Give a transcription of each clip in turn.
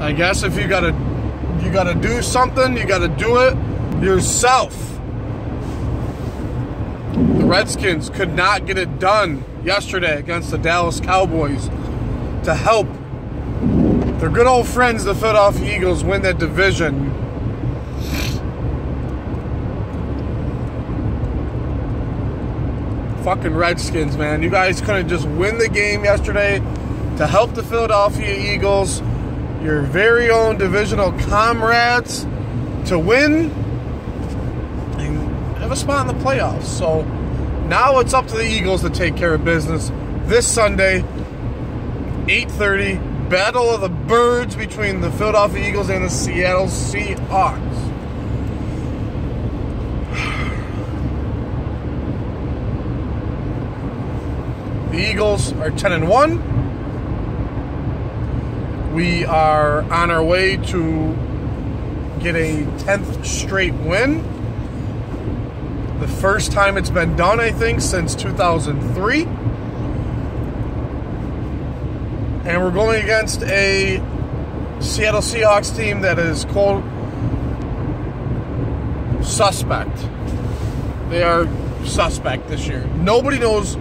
I guess if you gotta do something, you gotta do it yourself. The Redskins could not get it done yesterday against the Dallas Cowboys to help their good old friends, the Philadelphia Eagles, win that division. Fucking Redskins, man. You guys couldn't just win the game yesterday to help the Philadelphia Eagles, your very own divisional comrades, to win and have a spot in the playoffs. So now it's up to the Eagles to take care of business this Sunday, 8:30, Battle of the Birds between the Philadelphia Eagles and the Seattle Seahawks. The Eagles are 10-1. We are on our way to get a 10th straight win. The first time it's been done, I think, since 2003. And we're going against a Seattle Seahawks team that is called suspect. They are suspect this year. Nobody knows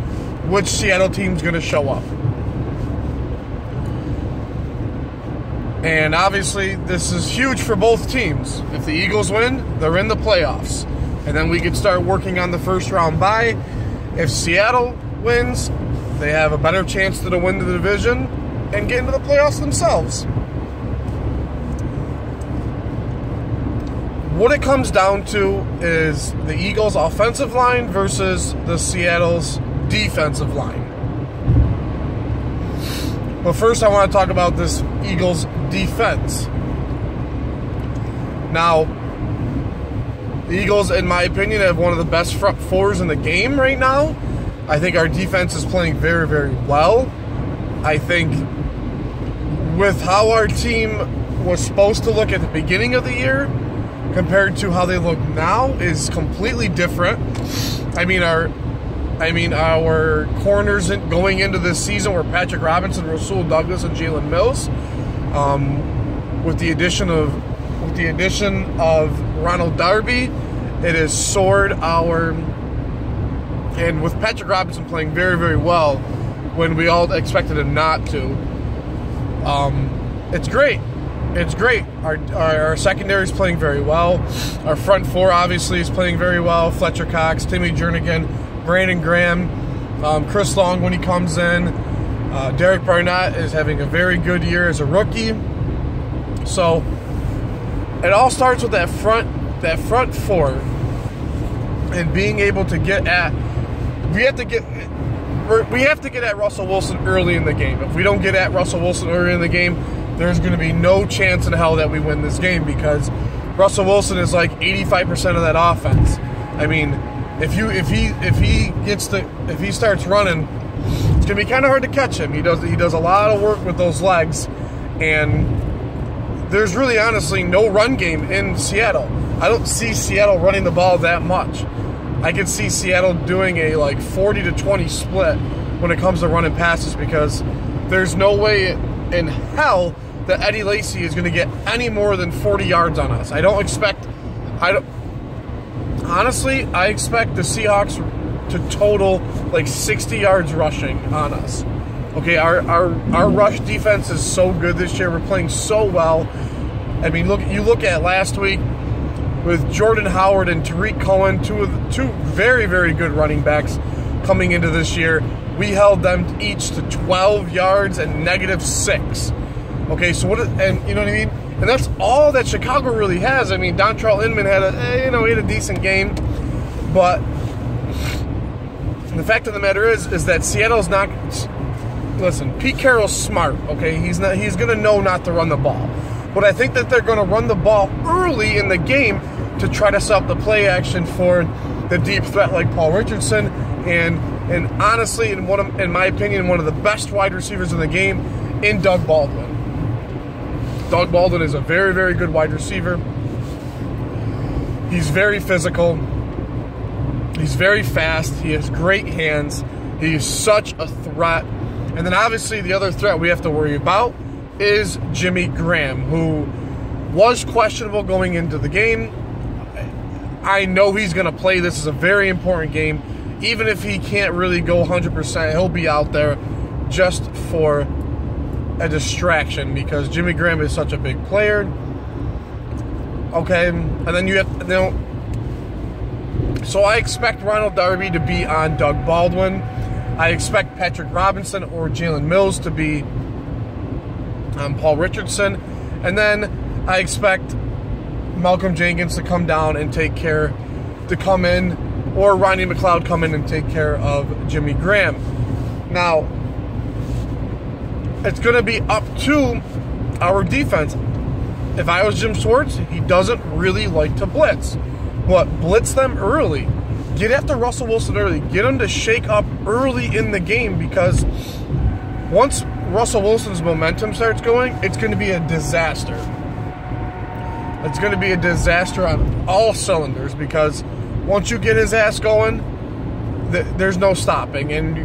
which Seattle team's going to show up. And obviously, this is huge for both teams. If the Eagles win, they're in the playoffs. And then we could start working on the first round bye. If Seattle wins, they have a better chance to win the division and get into the playoffs themselves. What it comes down to is the Eagles' offensive line versus the Seattle's defensive line. But first I want to talk about this Eagles defense. Now, the Eagles, in my opinion, have one of the best front fours in the game right now. I think our defense is playing very, very well. I think with how our team was supposed to look at the beginning of the year compared to how they look now is completely different. I mean, our corners going into this season were Patrick Robinson, Rasul Douglas, and Jalen Mills. With the addition of Ronald Darby, it has soared our. And with Patrick Robinson playing very, very well, when we all expected him not to, it's great. It's great. Our secondary is playing very well. Our front four obviously is playing very well. Fletcher Cox, Timmy Jernigan, Brandon Graham, Chris Long when he comes in. Derek Barnett is having a very good year as a rookie. So it all starts with that front four and being able to get at. We have to get at Russell Wilson early in the game. If we don't get at Russell Wilson early in the game, there's going to be no chance in hell that we win this game because Russell Wilson is like 85% of that offense. I mean, if he starts running, it's gonna be kind of hard to catch him. He does a lot of work with those legs, and there's really honestly no run game in Seattle. I don't see Seattle running the ball that much. I could see Seattle doing a like 40-20 split when it comes to running passes because there's no way in hell that Eddie Lacy is going to get any more than 40 yards on us. I expect the Seahawks to total like 60 yards rushing on us. Okay, our rush defense is so good this year. We're playing so well. I mean, look at last week with Jordan Howard and Tariq Cohen, two very, very good running backs coming into this year. We held them each to 12 yards and -6. Okay, so and you know what I mean? And that's all that Chicago really has. I mean, Dontrell Inman had a decent game, but the fact of the matter is that Seattle's not. Listen, Pete Carroll's smart. Okay, he's going to know not to run the ball, but I think that they're going to run the ball early in the game to try to set up the play action for the deep threat like Paul Richardson and honestly, in my opinion, one of the best wide receivers in the game in Doug Baldwin. Doug Baldwin is a very, very good wide receiver. He's very physical. He's very fast. He has great hands. He is such a threat. And then obviously the other threat we have to worry about is Jimmy Graham, who was questionable going into the game. I know he's going to play. This is a very important game. Even if he can't really go 100%, he'll be out there just for a distraction because Jimmy Graham is such a big player. Okay, and then you have, so I expect Ronald Darby to be on Doug Baldwin. I expect Patrick Robinson or Jalen Mills to be on Paul Richardson. And then I expect Malcolm Jenkins to come down and come in, or Ronnie McLeod come in and take care of Jimmy Graham. Now, it's going to be up to our defense. If I was Jim Schwartz, he doesn't really like to blitz. But blitz them early. Get after Russell Wilson early. Get him to shake up early in the game, because once Russell Wilson's momentum starts going, it's going to be a disaster. It's going to be a disaster on all cylinders, because once you get his ass going, there's no stopping. And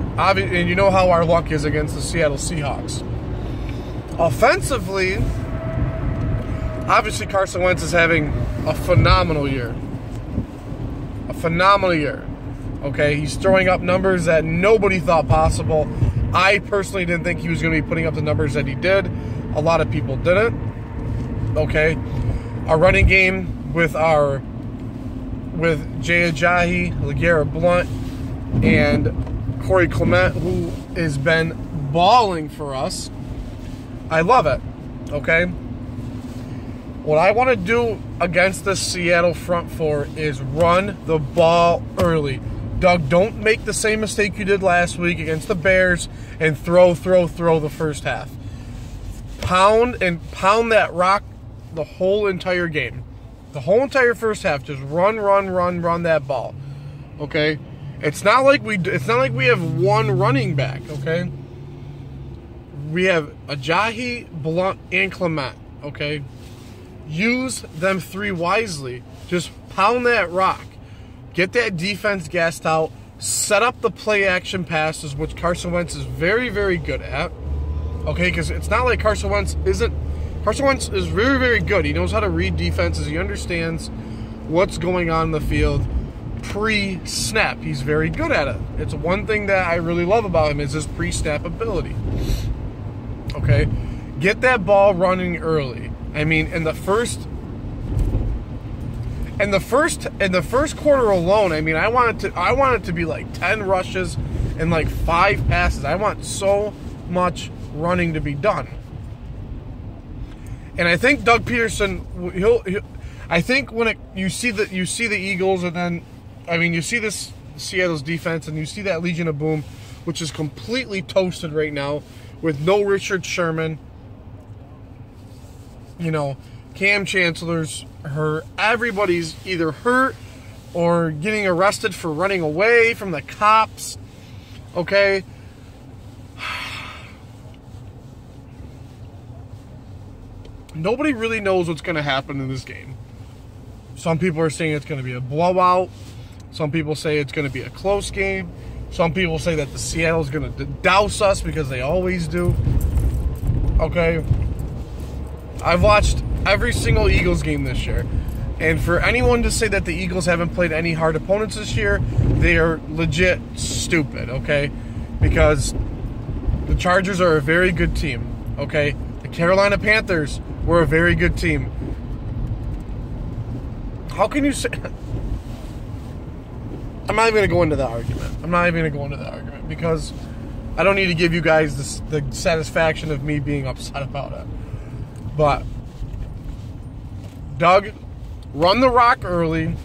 you know how our luck is against the Seattle Seahawks. Offensively, obviously Carson Wentz is having a phenomenal year. A phenomenal year. Okay, he's throwing up numbers that nobody thought possible. I personally didn't think he was going to be putting up the numbers that he did. A lot of people didn't. Okay, our running game with Jay Ajayi, LeGarrette Blount, and Corey Clement, who has been balling for us. I love it. Okay. What I want to do against the Seattle front four is run the ball early. Doug, don't make the same mistake you did last week against the Bears and throw the first half. Pound that rock the whole entire game. The whole entire first half. Just run that ball. Okay? It's not like we have one running back, okay? We have Ajayi, Blount, and Clement, okay? Use them three wisely. Just pound that rock. Get that defense gassed out. Set up the play-action passes, which Carson Wentz is very, very good at. Okay, because it's not like Carson Wentz isn't. Carson Wentz is very, very good. He knows how to read defenses. He understands what's going on in the field pre-snap. He's very good at it. It's one thing that I really love about him is his pre-snap ability. Okay, get that ball running early. I mean, in the first quarter alone, I mean, I want it to be like 10 rushes and like 5 passes. I want so much running to be done. And I think Doug Peterson, I think when you see the Eagles, and then I mean you see this Seattle's defense, and you see that Legion of Boom, which is completely toasted right now with no Richard Sherman. You know, Cam Chancellor's hurt. Everybody's either hurt or getting arrested for running away from the cops. Okay? Nobody really knows what's going to happen in this game. Some people are saying it's going to be a blowout. Some people say it's going to be a close game. Some people say that the Seattle's going to douse us because they always do. Okay? I've watched every single Eagles game this year. And for anyone to say that the Eagles haven't played any hard opponents this year, they are legit stupid, okay? Because the Chargers are a very good team, okay? The Carolina Panthers were a very good team. How can you say... I'm not even going to go into that argument. Because I don't need to give you guys the satisfaction of me being upset about it. But, Doug, run the rock early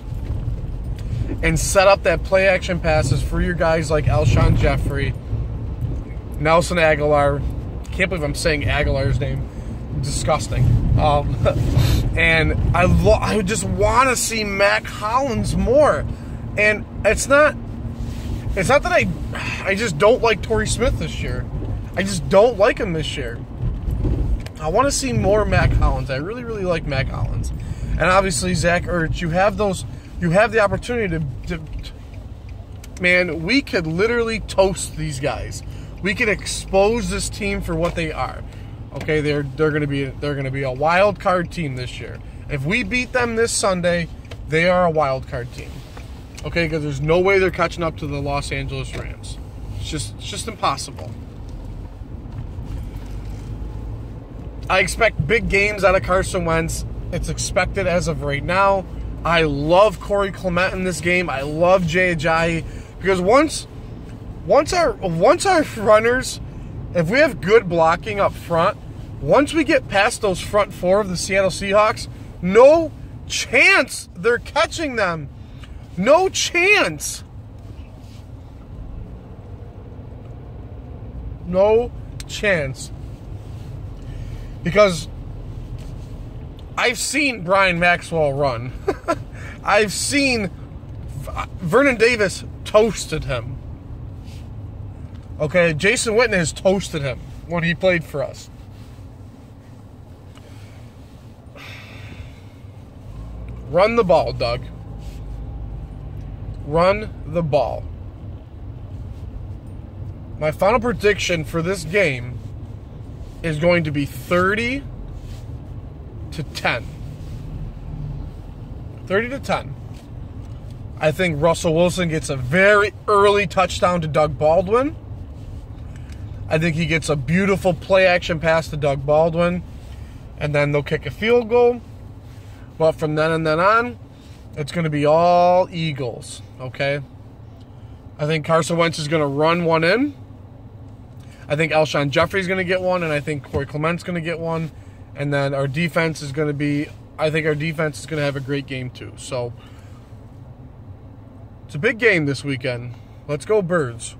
and set up that play-action passes for your guys like Alshon Jeffrey, Nelson Aguilar. Can't believe I'm saying Aguilar's name. Disgusting. And I just want to see Mac Hollins more. And it's not that I just don't like Torrey Smith this year. I just don't like him this year. I want to see more Mac Hollins. I really, really like Mac Hollins. And obviously, Zach Ertz, you have the opportunity to man, we could literally toast these guys. We could expose this team for what they are. Okay, they're going to be a wild card team this year. If we beat them this Sunday, they are a wild card team. Okay, because there's no way they're catching up to the Los Angeles Rams. It's just impossible. I expect big games out of Carson Wentz. It's expected as of right now. I love Corey Clement in this game. I love Jay Ajayi because once our runners, if we have good blocking up front, once we get past those front four of the Seattle Seahawks, no chance they're catching them. No chance. No chance. Because I've seen Brian Maxwell run. I've seen Vernon Davis toasted him. Okay, Jason Witten has toasted him when he played for us. Run the ball, Doug. Run the ball. My final prediction for this game is going to be 30-10. 30-10. I think Russell Wilson gets a very early touchdown to Doug Baldwin. I think he gets a beautiful play-action pass to Doug Baldwin. And then they'll kick a field goal. But from then and then on, it's going to be all Eagles. Okay? I think Carson Wentz is going to run one in. I think Alshon Jeffrey's going to get one, and I think Corey Clement's going to get one. And then our defense is going to be, I think our defense is going to have a great game too. So, it's a big game this weekend. Let's go Birds.